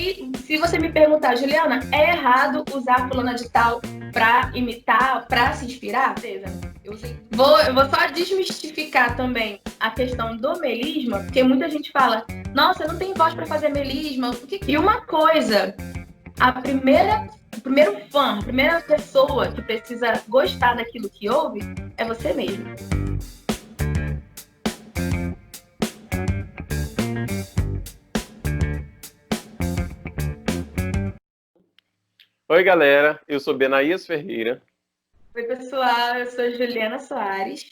aí, se você me perguntar, Juliana, é errado usar fulana de tal para imitar, para se inspirar? Eu vou só desmistificar também a questão do melisma, porque muita gente fala, nossa, eu não tenho voz para fazer melisma. E uma coisa, o primeiro fã, a primeira pessoa que precisa gostar daquilo que ouve é você mesmo. Oi, galera. Eu sou Benaías Ferreira. Oi, pessoal. Eu sou Juliana Soares.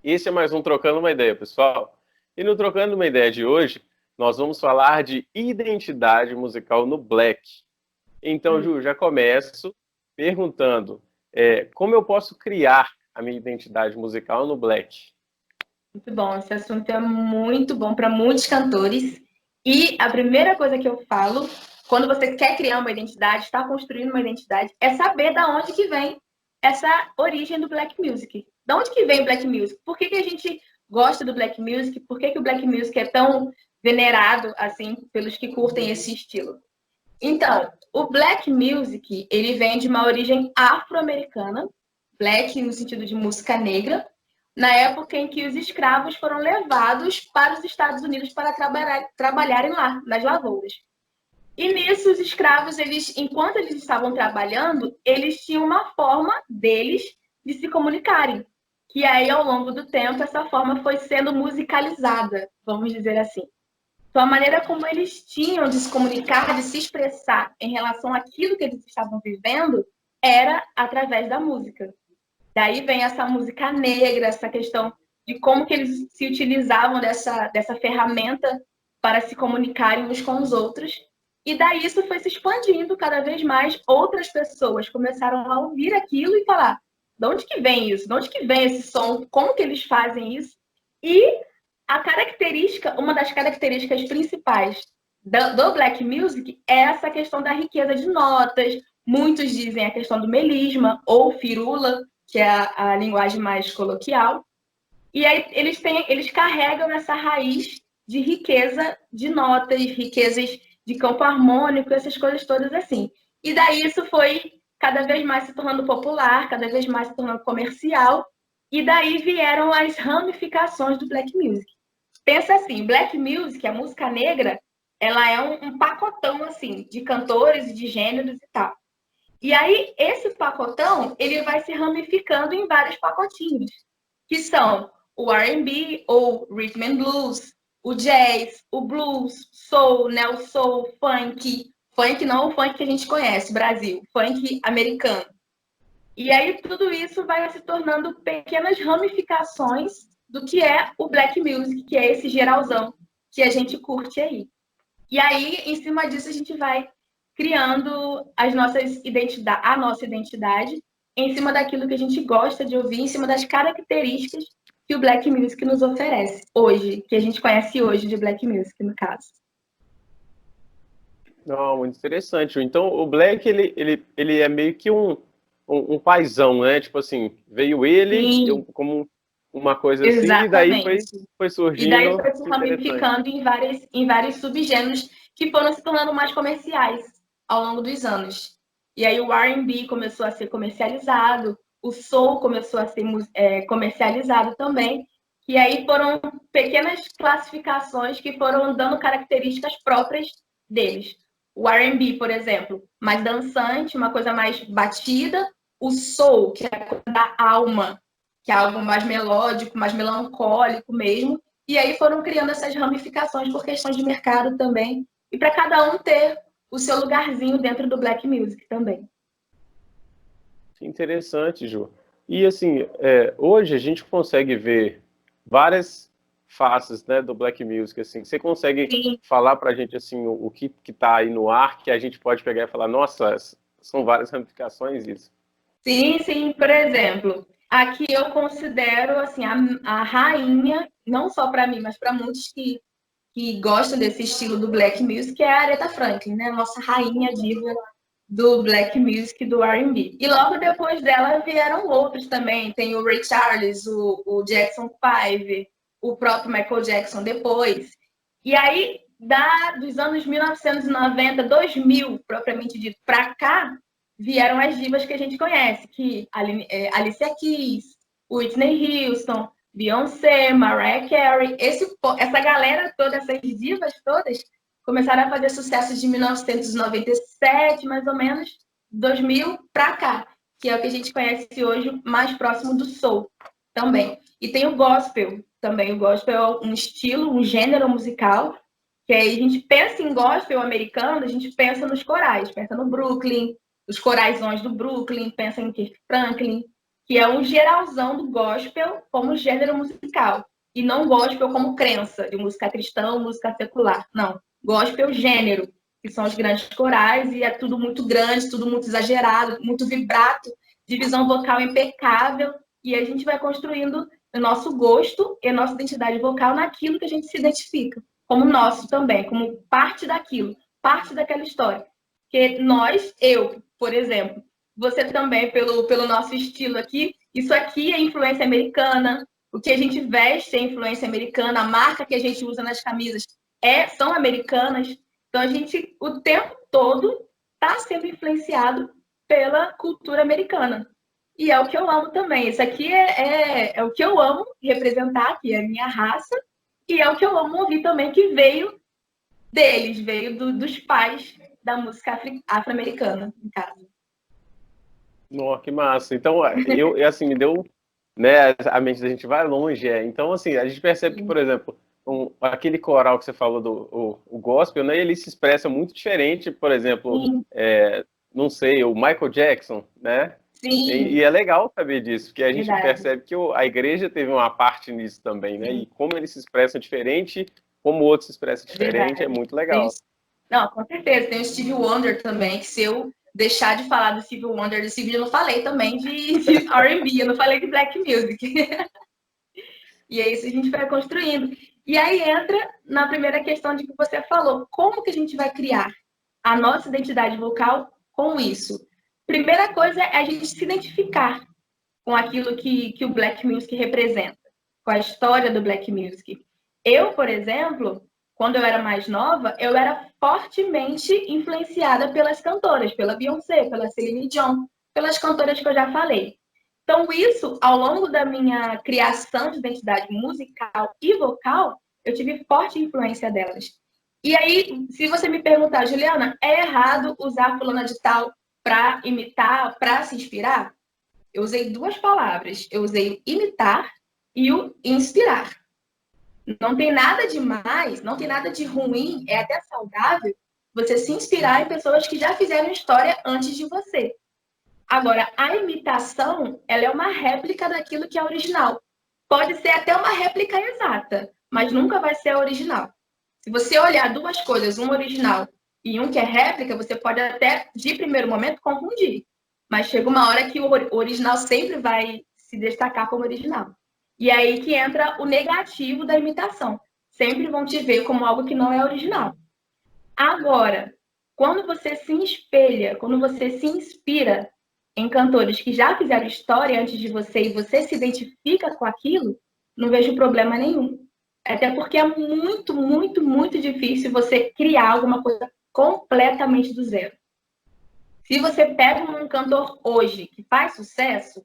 Esse é mais um Trocando uma Ideia, pessoal. E no Trocando uma Ideia de hoje, nós vamos falar de identidade musical no Black. Então, Ju, já começo perguntando como eu posso criar a minha identidade musical no Black? Muito bom. Esse assunto é muito bom para muitos cantores. E a primeira coisa que eu falo, quando você quer criar uma identidade, está construindo uma identidade, é saber da onde que vem essa origem do Black Music. Da onde que vem o Black Music? Por que a gente gosta do Black Music? Por que o Black Music é tão venerado assim pelos que curtem esse estilo? Então, o Black Music, ele vem de uma origem afro-americana, Black no sentido de música negra, na época em que os escravos foram levados para os Estados Unidos para trabalharem lá, nas lavouras. E nisso, os escravos, enquanto eles estavam trabalhando, eles tinham uma forma deles de se comunicarem. Que aí, ao longo do tempo, essa forma foi sendo musicalizada, vamos dizer assim. Então, a maneira como eles tinham de se comunicar, de se expressar em relação àquilo que eles estavam vivendo, era através da música. Daí vem essa música negra, essa questão de como que eles se utilizavam dessa ferramenta para se comunicarem uns com os outros. E daí isso foi se expandindo cada vez mais. Outras pessoas começaram a ouvir aquilo e falar, de onde que vem isso? De onde que vem esse som? Como que eles fazem isso? E uma das características principais do Black Music é essa questão da riqueza de notas. Muitos dizem a questão do melisma ou firula, que é a linguagem mais coloquial. E aí eles carregam essa raiz de riqueza de notas, riquezas de campo harmônico, essas coisas todas assim. E daí isso foi cada vez mais se tornando popular, cada vez mais se tornando comercial, e daí vieram as ramificações do Black Music. Pensa assim, Black Music, a música negra, ela é um pacotão assim de cantores e de gêneros e tal. E aí esse pacotão, ele vai se ramificando em vários pacotinhos, que são o R&B ou Rhythm and Blues, o jazz, o blues, soul, neo soul, funk não o funk que a gente conhece, Brasil, funk americano. E aí tudo isso vai se tornando pequenas ramificações do que é o Black Music, que é esse geralzão que a gente curte aí. E aí, em cima disso, a gente vai criando a nossa identidade em cima daquilo que a gente gosta de ouvir, em cima das características que o Black Music nos oferece hoje, que a gente conhece hoje de Black Music, no caso. Não, muito interessante. Então, o Black, ele é meio que um paizão, né? Tipo assim, veio ele como uma coisa assim, e daí foi E daí surgindo. foi se ramificando em vários subgêneros que foram se tornando mais comerciais ao longo dos anos. E aí o R&B começou a ser comercializado, o soul começou a ser comercializado também, e aí foram pequenas classificações que foram dando características próprias deles. O R&B, por exemplo, mais dançante, uma coisa mais batida, o soul, que é a coisa da alma, que é algo mais melódico, mais melancólico mesmo. E aí foram criando essas ramificações por questões de mercado também. E para cada um ter o seu lugarzinho dentro do Black Music também. Interessante, Ju. E assim, hoje a gente consegue ver várias faces, né, do Black Music. Assim, você consegue falar para a gente assim o que está aí no ar que a gente pode pegar e falar, nossa, são várias ramificações isso. Sim. Por exemplo, aqui eu considero assim a rainha, não só para mim, mas para muitos que gostam desse estilo do Black Music, é a Aretha Franklin, né? Nossa rainha diva do Black Music, do R&B. E logo depois dela vieram outros também. Tem o Ray Charles, o Jackson 5, o próprio Michael Jackson depois. E aí, dos anos 1990, 2000, propriamente dito, para cá, vieram as divas que a gente conhece, que Alicia Keys, Whitney Houston, Beyoncé, Mariah Carey, essa galera toda, essas divas todas, começaram a fazer sucessos de 1997, mais ou menos, 2000 para cá, que é o que a gente conhece hoje mais próximo do soul também. E tem o gospel também. O gospel é um estilo, um gênero musical, que aí a gente pensa em gospel americano, a gente pensa nos corais, pensa no Brooklyn, os coraisões do Brooklyn, pensa em Kirk Franklin, que é um geralzão do gospel como gênero musical. E não gospel como crença, de música cristã ou música secular. Não. Gospel gênero, que são os grandes corais, e é tudo muito grande, tudo muito exagerado, muito vibrato, divisão vocal impecável, e a gente vai construindo o nosso gosto e a nossa identidade vocal naquilo que a gente se identifica, como nosso também, como parte daquilo, parte daquela história. Porque eu, por exemplo, você também, pelo nosso estilo aqui, isso aqui é influência americana, o que a gente veste é influência americana, a marca que a gente usa nas camisas são americanas. Então, a gente, o tempo todo, está sendo influenciado pela cultura americana. E é o que eu amo também. Isso aqui é o que eu amo representar, que é a minha raça, e é o que eu amo ouvir também, que veio deles, veio dos pais da música afro-americana, no caso. Nossa, que massa. Então, assim, me deu, né, a mente da gente vai longe, Então, assim, a gente percebe que, por exemplo, aquele coral que você falou o gospel, né, ele se expressa muito diferente, por exemplo, não sei, o Michael Jackson, né? Sim. E é legal saber disso, porque a gente Verdade. percebe que a igreja teve uma parte nisso também, né? Sim. E como eles se expressam diferente, como outros se expressam diferente, é muito legal. Não, com certeza. Tem o Stevie Wonder também, que se eu deixar de falar do Stevie Wonder, eu não falei também de R&B, eu não falei de Black Music. E é isso que a gente vai construindo. E aí entra na primeira questão de que você falou, como que a gente vai criar a nossa identidade vocal com isso? Primeira coisa é a gente se identificar com aquilo que o Black Music representa, com a história do Black Music. Eu, por exemplo, quando eu era mais nova, eu era fortemente influenciada pelas cantoras, pela Beyoncé, pela Celine Dion, pelas cantoras que eu já falei. Então, isso, ao longo da minha criação de identidade musical e vocal, eu tive forte influência delas. E aí, se você me perguntar, Juliana, é errado usar fulana de tal para imitar, para se inspirar? Eu usei duas palavras. Eu usei o imitar e o inspirar. Não tem nada de mais, não tem nada de ruim, é até saudável você se inspirar em pessoas que já fizeram história antes de você. Agora, a imitação, ela é uma réplica daquilo que é original. Pode ser até uma réplica exata, mas nunca vai ser a original. Se você olhar duas coisas, um original e um que é réplica, você pode até, de primeiro momento, confundir. Mas chega uma hora que o original sempre vai se destacar como original. E aí que entra o negativo da imitação. Sempre vão te ver como algo que não é original. Agora, quando você se espelha, quando você se inspira em cantores que já fizeram história antes de você e você se identifica com aquilo, não vejo problema nenhum. Até porque é muito, muito, muito difícil você criar alguma coisa completamente do zero. Se você pega um cantor hoje que faz sucesso,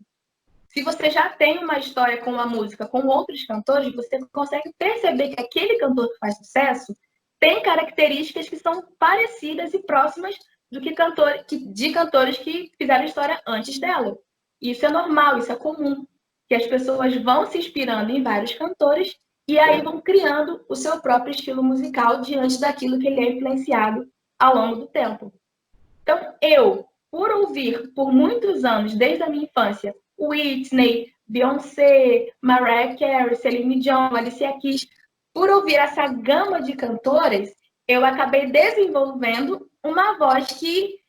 se você já tem uma história com a música, com outros cantores, você consegue perceber que aquele cantor que faz sucesso tem características que são parecidas e próximas de cantores que fizeram história antes dela. Isso é normal, isso é comum, que as pessoas vão se inspirando em vários cantores e aí vão criando o seu próprio estilo musical diante daquilo que ele é influenciado ao longo do tempo. Então, por ouvir por muitos anos, desde a minha infância, Whitney, Beyoncé, Mariah Carey, Celine Dion, Alicia Keys, por ouvir essa gama de cantoras, eu acabei desenvolvendo uma voz que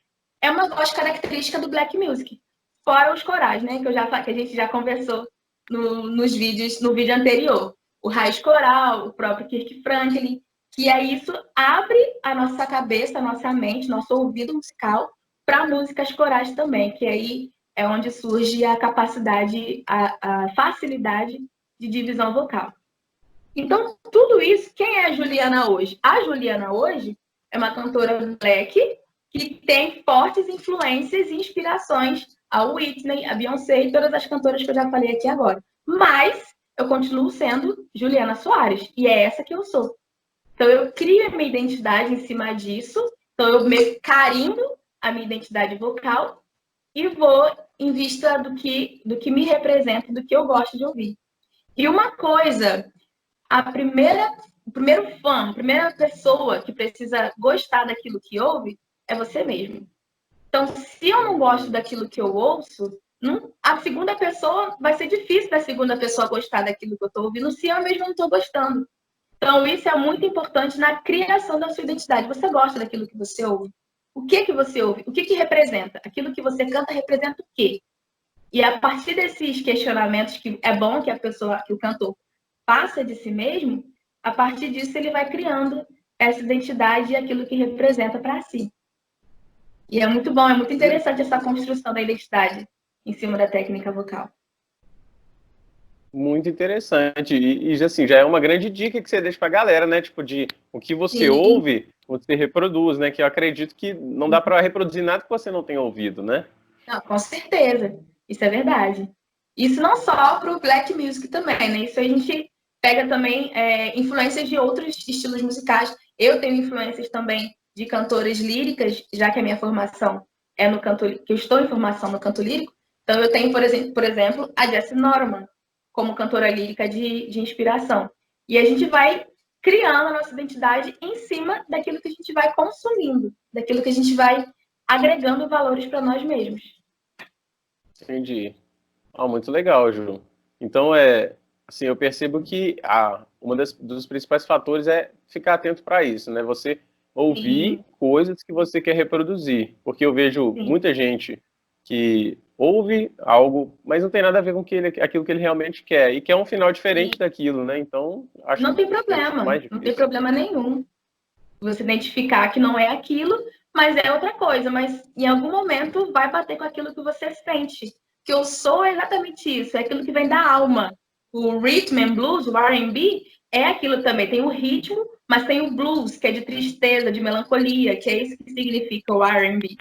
é uma voz característica do Black Music, fora os corais, né, que a gente já conversou no vídeo anterior. O raiz coral, o próprio Kirk Franklin, que aí isso abre a nossa cabeça, a nossa mente, nosso ouvido musical para músicas corais também, que aí é onde surge a capacidade, a facilidade de divisão vocal. Então, tudo isso, quem é a Juliana hoje? A Juliana hoje é uma cantora black que tem fortes influências e inspirações a Whitney, a Beyoncé e todas as cantoras que eu já falei aqui agora. Mas eu continuo sendo Juliana Soares, e é essa que eu sou. Então, eu crio a minha identidade em cima disso, então eu meio carimbo a minha identidade vocal e vou em vista do que me representa, do que eu gosto de ouvir. E uma coisa, o primeiro fã, a primeira pessoa que precisa gostar daquilo que ouve é você mesmo. Então, se eu não gosto daquilo que eu ouço, a segunda pessoa vai ser difícil da segunda pessoa gostar daquilo que eu estou ouvindo se eu mesmo não estou gostando. Então, isso é muito importante na criação da sua identidade. Você gosta daquilo que você ouve? O que você ouve? O que representa? Aquilo que você canta representa o quê? E a partir desses questionamentos que é bom que a pessoa, que o cantor passa de si mesmo, a partir disso ele vai criando essa identidade e aquilo que representa para si. E é muito bom, é muito interessante essa construção da identidade em cima da técnica vocal. Muito interessante. E assim, já é uma grande dica que você deixa pra galera, né? Tipo, de o que você ouve, você reproduz, né? Que eu acredito que não dá para reproduzir nada que você não tenha ouvido, né? Não, com certeza. Isso é verdade. Isso não só para o black music também, né? Isso a gente pega também influências de outros estilos musicais. Eu tenho influências também de cantoras líricas, já que a minha formação é no canto, que eu estou em formação no canto lírico. Então eu tenho, por exemplo, a Jessie Norman como cantora lírica de inspiração. E a gente vai criando a nossa identidade em cima daquilo que a gente vai consumindo, daquilo que a gente vai agregando valores para nós mesmos. Entendi. Muito legal, Ju. Então, assim, eu percebo que uma dos principais fatores é ficar atento para isso, né? Você ouvir coisas que você quer reproduzir. Porque eu vejo muita gente que ouve algo, mas não tem nada a ver com aquilo que ele realmente quer. E quer um final diferente daquilo, né? Então, acho não tem que deve ser problema, mais não tem difícil. problema nenhum. Você identificar que não é aquilo, mas é outra coisa. Mas em algum momento vai bater com aquilo que você sente. Que eu sou exatamente isso, é aquilo que vem da alma. O rhythm and blues, o R&B, é aquilo também. Tem o ritmo, mas tem o blues, que é de tristeza, de melancolia, que é isso que significa o R&B.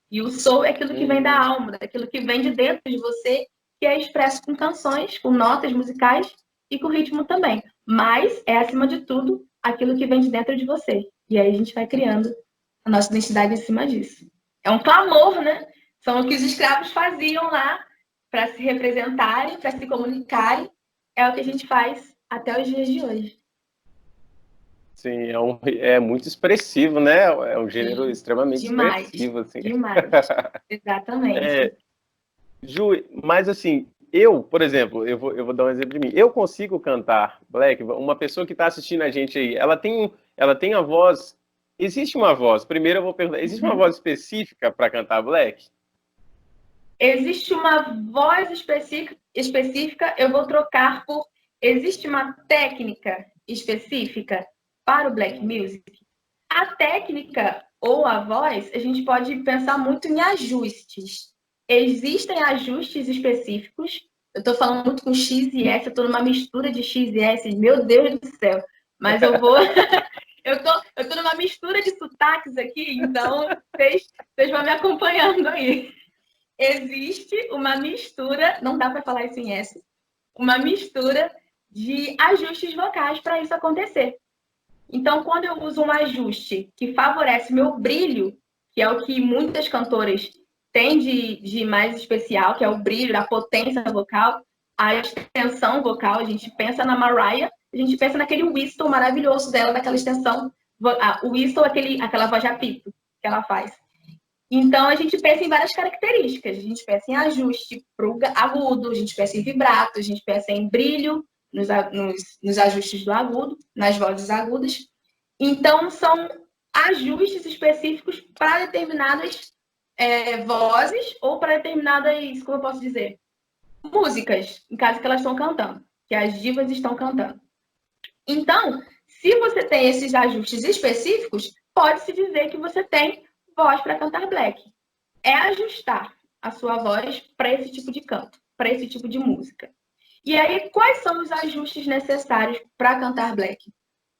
E o soul é aquilo que vem da alma, daquilo que vem de dentro de você, que é expresso com canções, com notas musicais e com ritmo também. Mas é, acima de tudo, aquilo que vem de dentro de você. E aí a gente vai criando a nossa identidade em cima disso. É um clamor, né? São o que os escravos faziam lá para se representarem, para se comunicarem. É o que a gente faz até os dias de hoje. Sim, é muito expressivo, né? É um gênero extremamente demais, expressivo, assim. Demais, exatamente. Ju, mas assim, por exemplo, eu vou dar um exemplo de mim. Eu consigo cantar black. Uma pessoa que está assistindo a gente aí, ela tem a voz. Existe uma voz. Primeiro eu vou perguntar, existe uma voz específica para cantar black? Existe uma voz específica, eu vou trocar por. Existe uma técnica específica para o black music? A técnica ou a voz, a gente pode pensar muito em ajustes. Existem ajustes específicos. Eu estou falando muito com X e S, eu estou numa mistura de X e S, meu Deus do céu. Mas eu vou. eu tô numa mistura de sotaques aqui, então vocês vão me acompanhando aí. Existe uma mistura, não dá para falar isso em S, uma mistura de ajustes vocais para isso acontecer. Então, quando eu uso um ajuste que favorece meu brilho, que é o que muitas cantoras têm de mais especial, que é o brilho, a potência vocal, a extensão vocal, a gente pensa na Mariah, a gente pensa naquele whistle maravilhoso dela, daquela extensão, o whistle, aquela voz de apito que ela faz. Então, a gente pensa em várias características. A gente pensa em ajuste para o agudo, a gente pensa em vibrato, a gente pensa em brilho nos ajustes do agudo, nas vozes agudas. Então, são ajustes específicos para determinadas vozes ou para determinadas, como eu posso dizer, músicas, em caso que elas estão cantando, que as divas estão cantando. Então, se você tem esses ajustes específicos, pode-se dizer que você tem voz para cantar black. É ajustar a sua voz para esse tipo de canto, para esse tipo de música. E aí, quais são os ajustes necessários para cantar black?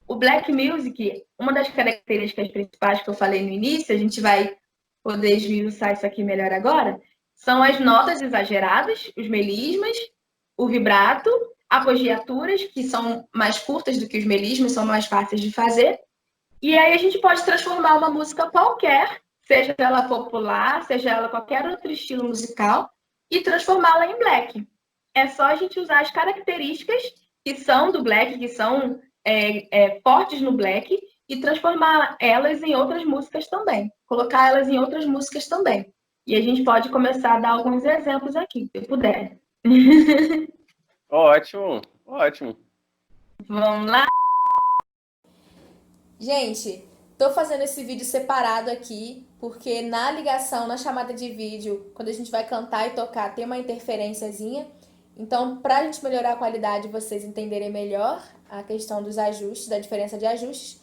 O black music, uma das características principais que eu falei no início, a gente vai poder esmiuçar isso aqui melhor agora, são as notas exageradas, os melismas, o vibrato, apogiaturas, que são mais curtas do que os melismas, são mais fáceis de fazer. E aí a gente pode transformar uma música qualquer, seja ela popular, seja ela qualquer outro estilo musical, e transformá-la em black. É só a gente usar as características que são do black, que são fortes no black, e transformar elas em outras músicas também. Colocar elas em outras músicas também. E a gente pode começar a dar alguns exemplos aqui, se puder. Ótimo, ótimo. Vamos lá? Gente, tô fazendo esse vídeo separado aqui, porque na ligação, na chamada de vídeo, quando a gente vai cantar e tocar, tem uma interferênciazinha. Então, pra gente melhorar a qualidade e vocês entenderem melhor a questão dos ajustes, da diferença de ajustes,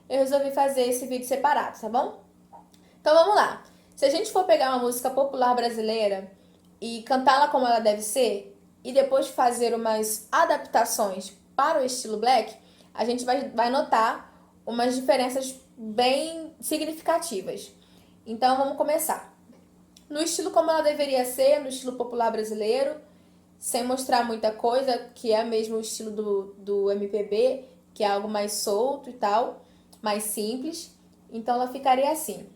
eu resolvi fazer esse vídeo separado, tá bom? Então vamos lá. Se a gente for pegar uma música popular brasileira e cantá-la como ela deve ser, e depois fazer umas adaptações para o estilo black, a gente vai notar umas diferenças bem significativas. Então vamos começar. No estilo como ela deveria ser, no estilo popular brasileiro, sem mostrar muita coisa, que é mesmo o estilo do MPB, que é algo mais solto e tal, mais simples. Então ela ficaria assim.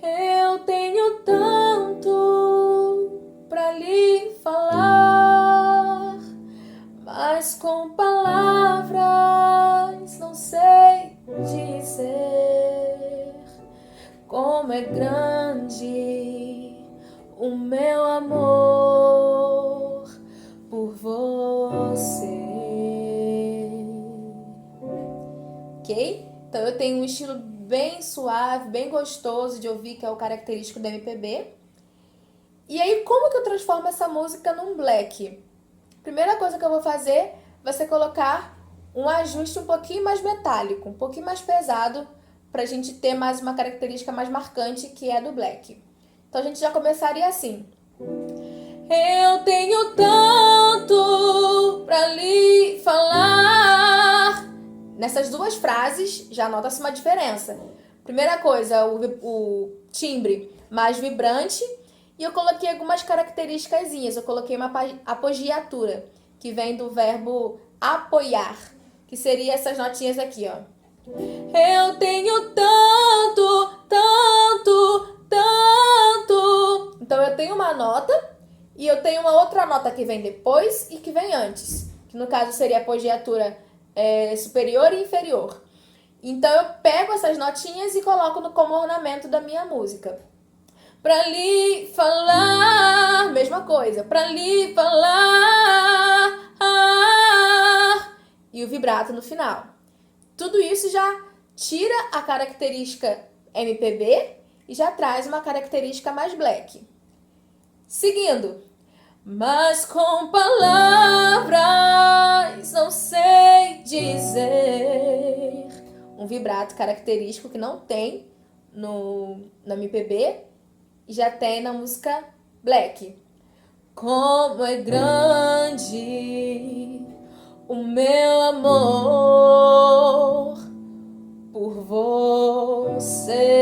Eu tenho tanto pra lhe falar, mas com palavras não sei dizer como é grande o meu amor por você. Ok? Então eu tenho um estilo bem suave, bem gostoso de ouvir, que é o característico do MPB. E aí, como que eu transformo essa música num black? Primeira coisa que eu vou fazer vai ser colocar um ajuste um pouquinho mais metálico, um pouquinho mais pesado, pra gente ter mais uma característica mais marcante, que é do black. Então a gente já começaria assim. Eu tenho tanto pra lhe falar. Nessas duas frases já nota-se uma diferença. Primeira coisa, o timbre mais vibrante, e eu coloquei algumas características. Eu coloquei uma apogiatura, que vem do verbo apoiar, que seria essas notinhas aqui, ó. Eu tenho tanto, tanto, tanto. Então eu tenho uma nota e eu tenho uma outra nota que vem depois e que vem antes, que no caso seria a apogiatura superior e inferior. Então eu pego essas notinhas e coloco como ornamento da minha música. Pra lhe falar, mesma coisa. Pra lhe falar, e o vibrato no final. Tudo isso já tira a característica MPB e já traz uma característica mais black. Seguindo. Mas com palavras não sei dizer. Um vibrato característico que não tem no MPB e já tem na música black. Como é grande o meu amor por você.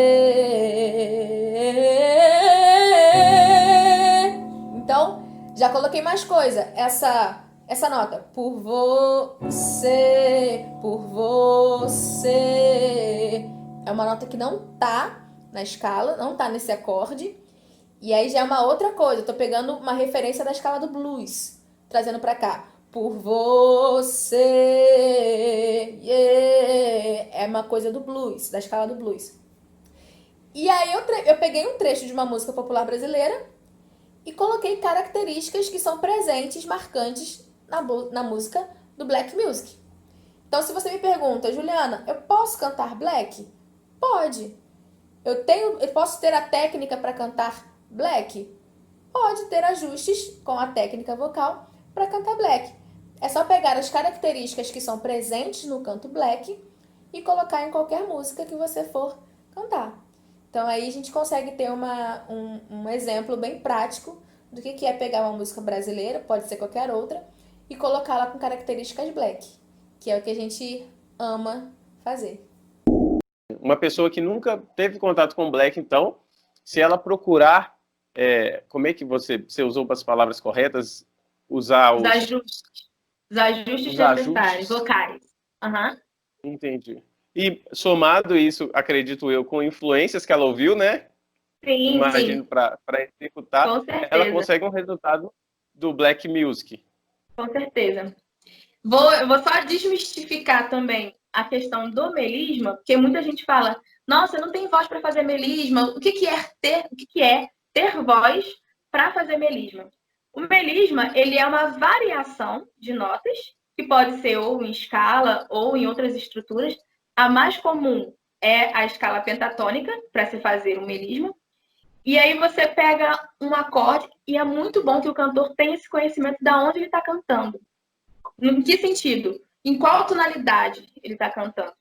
Então, já coloquei mais coisa. Essa nota. Por você, por você. É uma nota que não tá na escala, não tá nesse acorde. E aí já é uma outra coisa. Eu tô pegando uma referência da escala do blues, trazendo pra cá. Por você, yeah. É uma coisa do blues, da escala do blues. E aí eu peguei um trecho de uma música popular brasileira e coloquei características que são presentes, marcantes na música do black music. Então, se você me pergunta, Juliana, eu posso cantar black? Pode. Eu posso ter a técnica para cantar black? Pode ter ajustes com a técnica vocal para cantar black. É só pegar as características que são presentes no canto black e colocar em qualquer música que você for cantar. Então aí a gente consegue ter um exemplo bem prático do que é pegar uma música brasileira, pode ser qualquer outra, e colocá-la com características black, que é o que a gente ama fazer. Uma pessoa que nunca teve contato com black, então, se ela procurar, como é que você usou as palavras corretas? Usar Os os ajustes. Os ajustes necessários, ajustes. vocais. Uhum. Entendi. E somado isso, acredito eu, com influências que ela ouviu, né? Sim, Imagino sim, para executar, com ela certeza, consegue um resultado do black music. com certeza. Eu vou só desmistificar também a questão do melisma, porque muita gente fala, nossa, eu não tenho voz para fazer melisma. O que é ter voz para fazer melisma? O melisma, ele é uma variação de notas, que pode ser ou em escala ou em outras estruturas. A mais comum é a escala pentatônica, para se fazer um melisma. E aí você pega um acorde, e é muito bom que o cantor tenha esse conhecimento de onde ele está cantando. Em que sentido? Em qual tonalidade ele está cantando?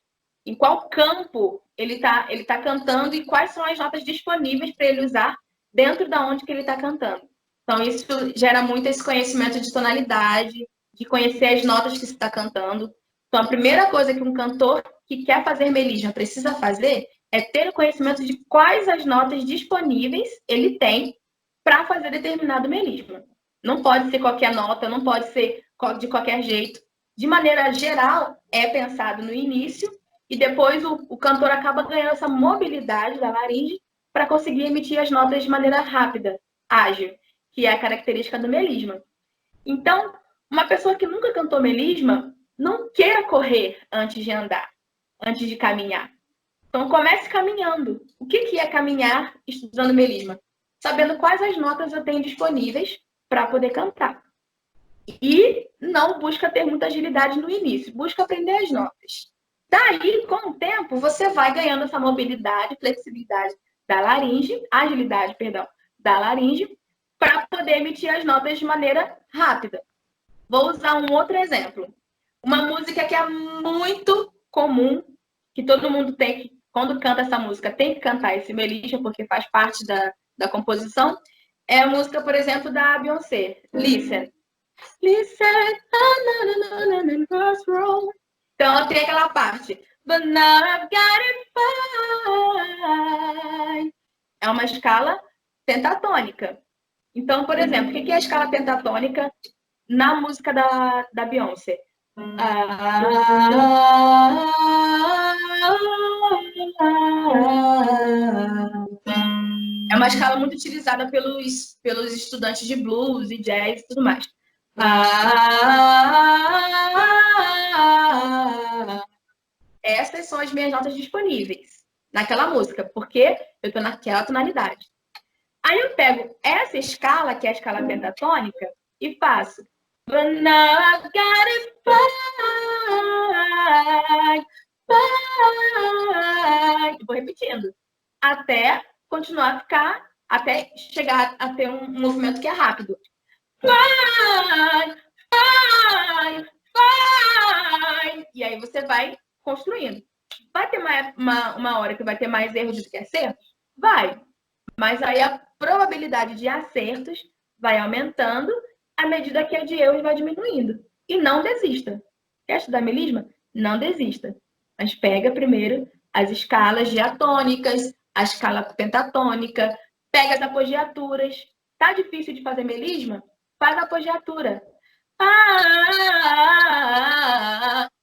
Em qual campo ele tá cantando e quais são as notas disponíveis para ele usar dentro da onde que ele está cantando. Então, isso gera muito esse conhecimento de tonalidade, de conhecer as notas que se está cantando. Então, a primeira coisa que um cantor que quer fazer melisma precisa fazer é ter o conhecimento de quais as notas disponíveis ele tem para fazer determinado melisma. Não pode ser qualquer nota, não pode ser de qualquer jeito. De maneira geral, é pensado no início e depois o cantor acaba ganhando essa mobilidade da laringe para conseguir emitir as notas de maneira rápida, ágil, que é a característica do melisma. Então, uma pessoa que nunca cantou melisma, não queira correr antes de andar, antes de caminhar. Então, comece caminhando. O que é caminhar estudando melisma? Sabendo quais as notas eu tenho disponíveis para poder cantar. E não busca ter muita agilidade no início, busca aprender as notas. Daí, com o tempo, você vai ganhando essa mobilidade, flexibilidade da laringe, agilidade, perdão, da laringe, para poder emitir as notas de maneira rápida. Vou usar um outro exemplo. Uma música que é muito comum, que todo mundo tem que, quando canta essa música, tem que cantar esse melisma, porque faz parte da composição, é a música, por exemplo, da Beyoncé, Listen. Listen, crossroad. Então tem aquela parte. But now I've got it fine. É uma escala pentatônica. Então, por exemplo, o que é a escala pentatônica na música da Beyoncé? É uma escala muito utilizada pelos estudantes de blues e jazz e tudo mais. Essas são as minhas notas disponíveis naquela música, porque eu estou naquela tonalidade. Aí eu pego essa escala, que é a escala pentatônica, e faço. But now I've got it fine, fine. Vou repetindo. Até continuar a ficar, até chegar a ter um movimento que é rápido. Fine, fine, fine. E aí você vai construindo. Vai ter uma hora que vai ter mais erros do que acertos? Vai. Mas aí a probabilidade de acertos vai aumentando à medida que a de erros vai diminuindo. E não desista. Quer estudar melisma? Não desista. Mas pega primeiro as escalas diatônicas, a escala pentatônica, pega as apogiaturas. Tá difícil de fazer melisma? Faz a apogiatura.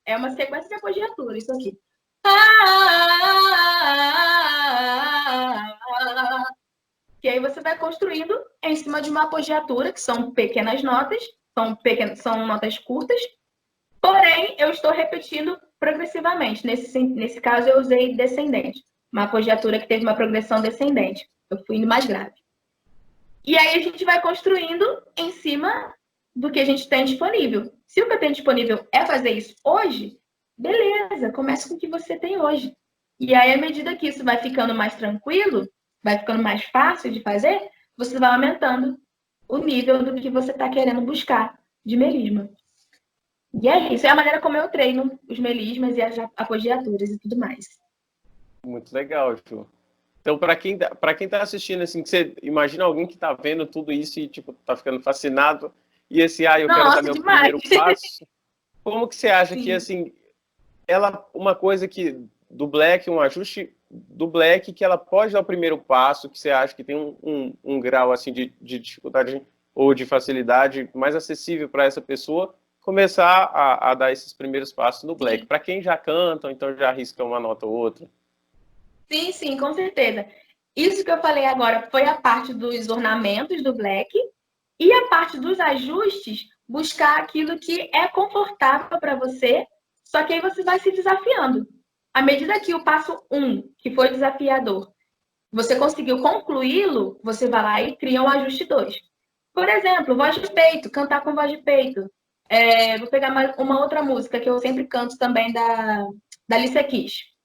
É uma sequência de apogiatura, isso aqui. Que aí você vai construindo em cima de uma apogiatura, que são pequenas notas, são notas curtas, porém eu estou repetindo progressivamente. Nesse caso, eu usei descendente, uma apogiatura que teve uma progressão descendente. Eu fui indo mais grave. E aí a gente vai construindo em cima do que a gente tem disponível. Se o que eu tenho disponível é fazer isso hoje, beleza, comece com o que você tem hoje. E aí, à medida que isso vai ficando mais tranquilo, vai ficando mais fácil de fazer, você vai aumentando o nível do que você está querendo buscar de melisma. E é isso, é a maneira como eu treino os melismas e as apogiaturas e tudo mais. Muito legal, Ju. Então, para quem tá assistindo, assim, que você imagina alguém que tá vendo tudo isso e, tipo, tá ficando fascinado, e esse, eu quero dar Nossa, meu demais! primeiro passo, como que você acha que, Sim. assim, uma coisa que, do Black, um ajuste do Black, que ela pode dar o primeiro passo, que você acha que tem um grau, assim, de dificuldade ou de facilidade mais acessível para essa pessoa, começar a dar esses primeiros passos no Black. Sim. Para quem já canta, ou então já arrisca uma nota ou outra. Sim, sim, com certeza. Isso que eu falei agora foi a parte dos ornamentos do Black e a parte dos ajustes, buscar aquilo que é confortável para você, só que aí você vai se desafiando. À medida que o passo 1, que foi desafiador, você conseguiu concluí-lo, você vai lá e cria um ajuste 2. Por exemplo, voz de peito, cantar com voz de peito. Vou pegar uma outra música que eu sempre canto também da Alicia Keys.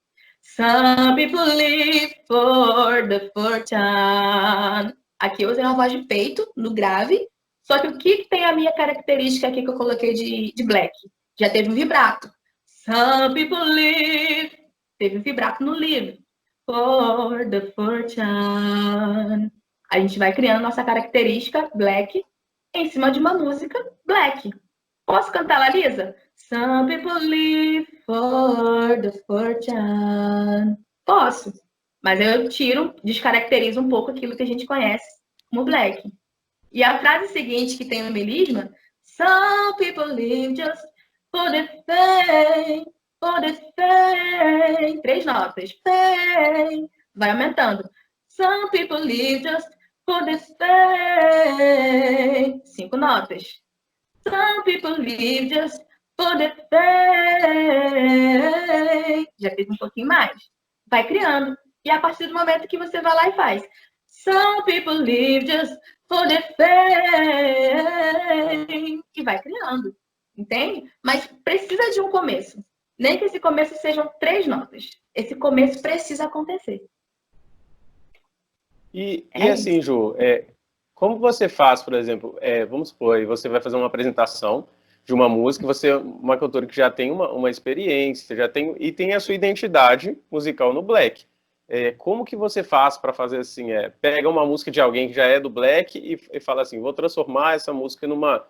Some people live for the fortune. Aqui eu usei uma voz de peito, no grave. Só que o que tem a minha característica aqui que eu coloquei de black? Já teve um vibrato. Some people live. Teve um vibrato no live. For the fortune. A gente vai criando nossa característica black em cima de uma música black. Posso cantar, Larisa? Some people live for the fortune. Posso, mas eu descaracterizo um pouco aquilo que a gente conhece como black. E a frase seguinte que tem o melisma, some people live just for the fame, for the fame. 3 notas. Fame. Vai aumentando. Some people live just for the fame. 5 notas. Some people live just for the fame. Já fez um pouquinho mais. Vai criando. E a partir do momento que você vai lá e faz. Some people live just for the fame. E vai criando. Entende? Mas precisa de um começo. Nem que esse começo sejam 3 notas. Esse começo precisa acontecer. E assim, Ju, como você faz, por exemplo, vamos supor, você vai fazer uma apresentação de uma música, você é uma cantora que já tem uma experiência, e tem a sua identidade musical no Black. Como que você faz para fazer assim? Pega uma música de alguém que já é do Black e fala assim, vou transformar essa música numa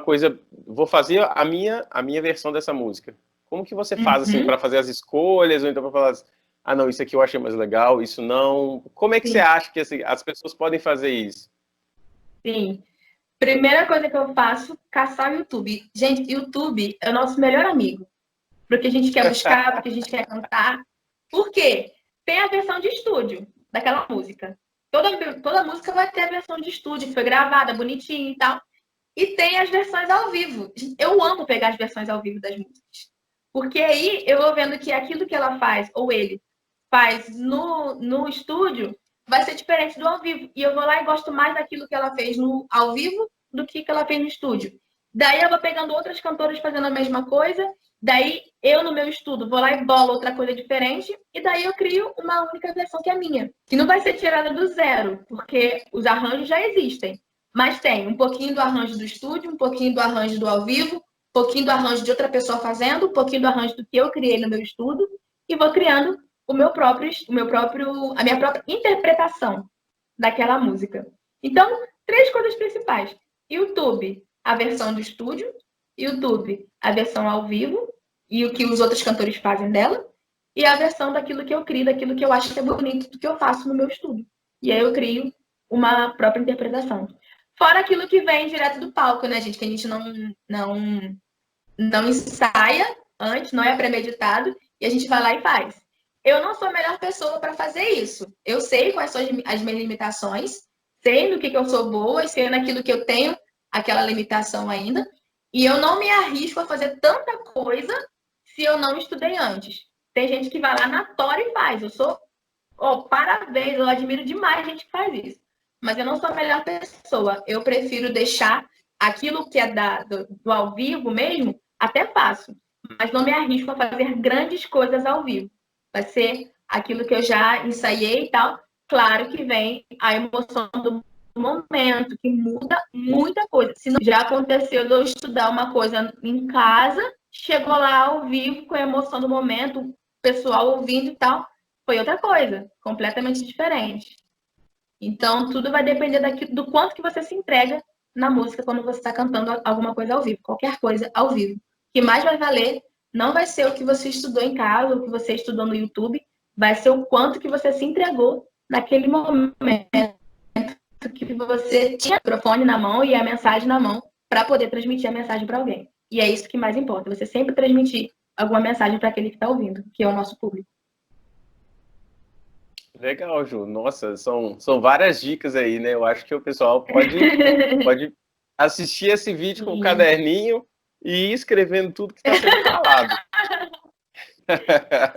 coisa, vou fazer a minha versão dessa música. Como que você faz assim para fazer as escolhas, ou então para falar assim, não, isso aqui eu achei mais legal, isso não. Como é que você acha que assim, as pessoas podem fazer isso? Sim. Primeira coisa que eu faço, caçar o YouTube. Gente, YouTube é o nosso melhor amigo. Porque a gente quer buscar, porque a gente quer cantar. Por quê? Tem a versão de estúdio daquela música. Toda música vai ter a versão de estúdio, que foi gravada, bonitinha e tal. E tem as versões ao vivo. Eu amo pegar as versões ao vivo das músicas. Porque aí eu vou vendo que aquilo que ela faz, ou ele faz no estúdio, vai ser diferente do ao vivo. E eu vou lá e gosto mais daquilo que ela fez no ao vivo do que ela fez no estúdio. Daí eu vou pegando outras cantoras fazendo a mesma coisa. Daí eu, no meu estudo, vou lá e bolo outra coisa diferente. E daí eu crio uma única versão que é minha. Que não vai ser tirada do zero, porque os arranjos já existem. Mas tem um pouquinho do arranjo do estúdio, um pouquinho do arranjo do ao vivo, um pouquinho do arranjo de outra pessoa fazendo, um pouquinho do arranjo do que eu criei no meu estudo. E vou criando a minha própria interpretação daquela música. Então, 3 coisas principais. YouTube, a versão do estúdio. YouTube, a versão ao vivo e o que os outros cantores fazem dela. E a versão daquilo que eu crio, daquilo que eu acho que é bonito, do que eu faço no meu estudo. E aí eu crio uma própria interpretação. Fora aquilo que vem direto do palco, né, gente? Que a gente não ensaia antes, não é premeditado, e a gente vai lá e faz. Eu não sou a melhor pessoa para fazer isso. Eu sei quais são as minhas limitações, sei no que eu sou boa e sei naquilo que eu tenho aquela limitação ainda. E eu não me arrisco a fazer tanta coisa se eu não estudei antes. Tem gente que vai lá na tora e faz. Eu sou, parabéns, eu admiro demais a gente que faz isso. Mas eu não sou a melhor pessoa. Eu prefiro deixar aquilo que é do ao vivo mesmo, até faço. Mas não me arrisco a fazer grandes coisas ao vivo. Vai ser aquilo que eu já ensaiei e tal. Claro que vem a emoção do momento, que muda muita coisa. Se não já aconteceu de eu estudar uma coisa em casa, chegou lá ao vivo com a emoção do momento, o pessoal ouvindo e tal, foi outra coisa, completamente diferente. Então, tudo vai depender do quanto que você se entrega na música quando você está cantando alguma coisa ao vivo, qualquer coisa ao vivo. O que mais vai valer não vai ser o que você estudou em casa, o que você estudou no YouTube, vai ser o quanto que você se entregou naquele momento que você tinha o microfone na mão e a mensagem na mão para poder transmitir a mensagem para alguém. E é isso que mais importa, você sempre transmitir alguma mensagem para aquele que está ouvindo, que é o nosso público. Legal, Ju. Nossa, são várias dicas aí, né? Eu acho que o pessoal pode assistir esse vídeo com o caderninho e ir escrevendo tudo que está sendo falado.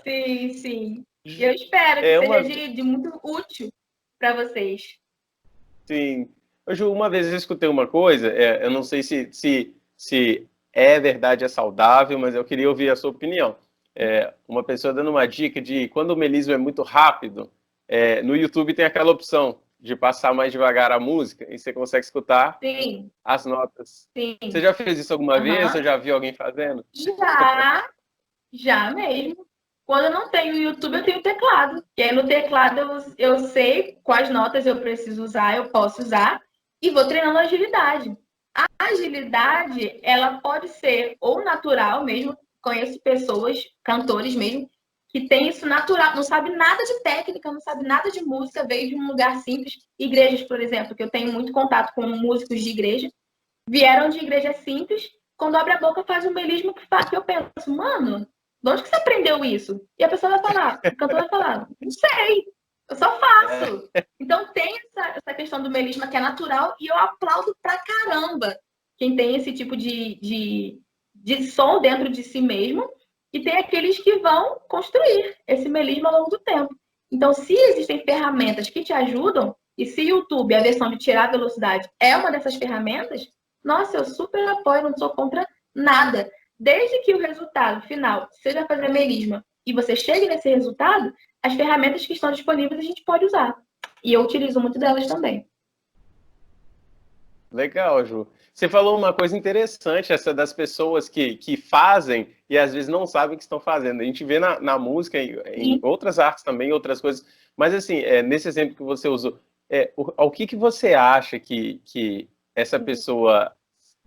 Sim, sim. Eu espero que seja de muito útil para vocês. Sim. Ju, uma vez eu escutei uma coisa, eu não sei se é verdade, é saudável, mas eu queria ouvir a sua opinião. Uma pessoa dando uma dica de quando o melismo é muito rápido, no YouTube tem aquela opção de passar mais devagar a música e você consegue escutar Sim. as notas. Sim. Você já fez isso alguma vez? Ou já viu alguém fazendo? Já mesmo. Quando eu não tenho YouTube, eu tenho teclado. E aí no teclado eu sei quais notas eu preciso usar, eu posso usar, e vou treinando a agilidade. A agilidade, ela pode ser ou natural mesmo, conheço pessoas, cantores mesmo, que tem isso natural, não sabe nada de técnica, não sabe nada de música, veio de um lugar simples. Igrejas, por exemplo, que eu tenho muito contato com músicos de igreja, vieram de igrejas simples, quando abre a boca faz um melismo que eu penso, mano, de onde que você aprendeu isso? E a pessoa vai falar, o cantor vai falar, não sei, eu só faço. Então tem essa questão do melisma que é natural e eu aplaudo pra caramba quem tem esse tipo de som dentro de si mesmo e tem aqueles que vão construir esse melisma ao longo do tempo. Então, se existem ferramentas que te ajudam, e se o YouTube, a versão de tirar a velocidade, é uma dessas ferramentas, nossa, eu super apoio, não sou contra nada. Desde que o resultado final seja fazer melisma e você chegue nesse resultado, as ferramentas que estão disponíveis a gente pode usar. E eu utilizo muito delas também. Legal, Ju. Você falou uma coisa interessante, essa das pessoas que fazem e às vezes não sabem o que estão fazendo. A gente vê na música, em outras artes também, outras coisas. Mas, assim, nesse exemplo que você usou, o que você acha que essa pessoa...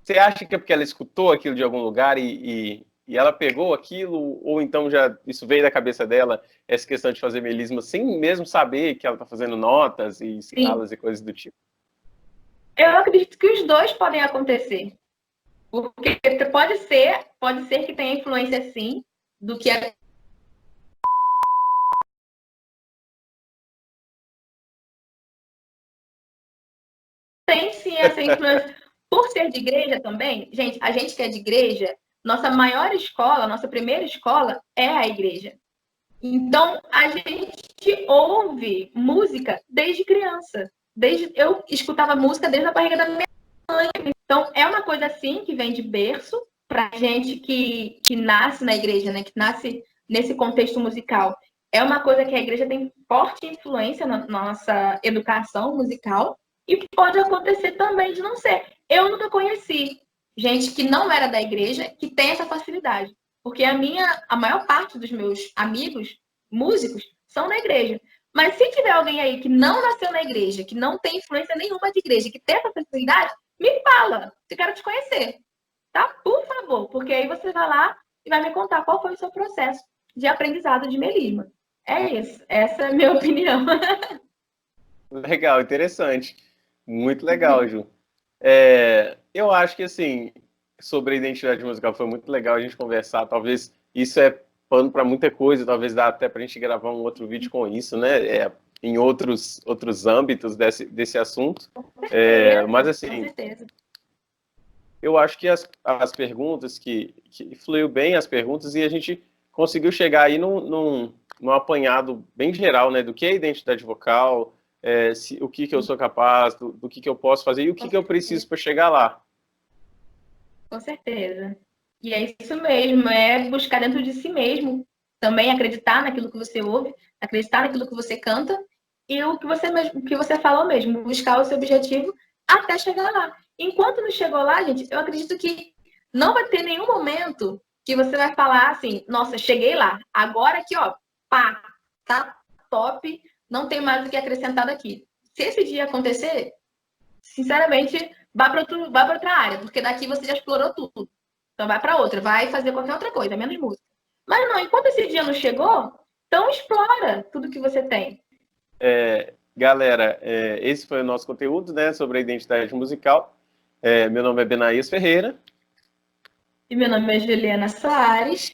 Você acha que é porque ela escutou aquilo de algum lugar e ela pegou aquilo, ou então já isso veio da cabeça dela, essa questão de fazer melisma, sem mesmo saber que ela está fazendo notas e escalas e coisas do tipo? Eu acredito que os dois podem acontecer. Porque pode ser que tenha influência, sim, do que é. Tem, sim, essa influência. Por ser de igreja também, gente, a gente que é de igreja, nossa maior escola, nossa primeira escola é a igreja. Então, a gente ouve música desde criança. Eu escutava música desde a barriga da minha mãe. Então, é uma coisa assim que vem de berço para a gente que nasce na igreja, né? Que nasce nesse contexto musical. É uma coisa que a igreja tem forte influência na nossa educação musical e pode acontecer também de não ser. Eu nunca conheci gente que não era da igreja que tem essa facilidade. Porque a maior parte dos meus amigos músicos são da igreja. Mas se tiver alguém aí que não nasceu na igreja, que não tem influência nenhuma de igreja, que tem essa facilidade, me fala. Eu quero te conhecer. Tá? Por favor. Porque aí você vai lá e vai me contar qual foi o seu processo de aprendizado de melisma. É isso. Essa é a minha opinião. Legal, interessante. Muito legal, Ju. Eu acho que, assim, sobre a identidade musical foi muito legal a gente conversar. Talvez isso é pano para muita coisa, talvez dá até para a gente gravar um outro vídeo com isso, né? Em outros âmbitos desse assunto. Mas, assim, com certeza. Eu acho que as perguntas, que fluiu bem as perguntas e a gente conseguiu chegar aí num apanhado bem geral, né? Do que é identidade vocal, o que eu sou capaz, do que eu posso fazer e o que eu preciso para chegar lá. Com certeza. E é isso mesmo, é buscar dentro de si mesmo, também acreditar naquilo que você ouve, acreditar naquilo que você canta e o que você falou mesmo, buscar o seu objetivo até chegar lá. Enquanto não chegou lá, gente, eu acredito que não vai ter nenhum momento que você vai falar assim, nossa, cheguei lá, agora aqui, ó, pá, tá top, não tem mais o que acrescentar daqui. Se esse dia acontecer, sinceramente, vá para outra área, porque daqui você já explorou tudo. Então vai para outra, vai fazer qualquer outra coisa, menos música. Mas não, enquanto esse dia não chegou, então explora tudo que você tem. Galera, esse foi o nosso conteúdo, né, sobre a identidade musical. Meu nome é Benaís Ferreira. E meu nome é Juliana Soares.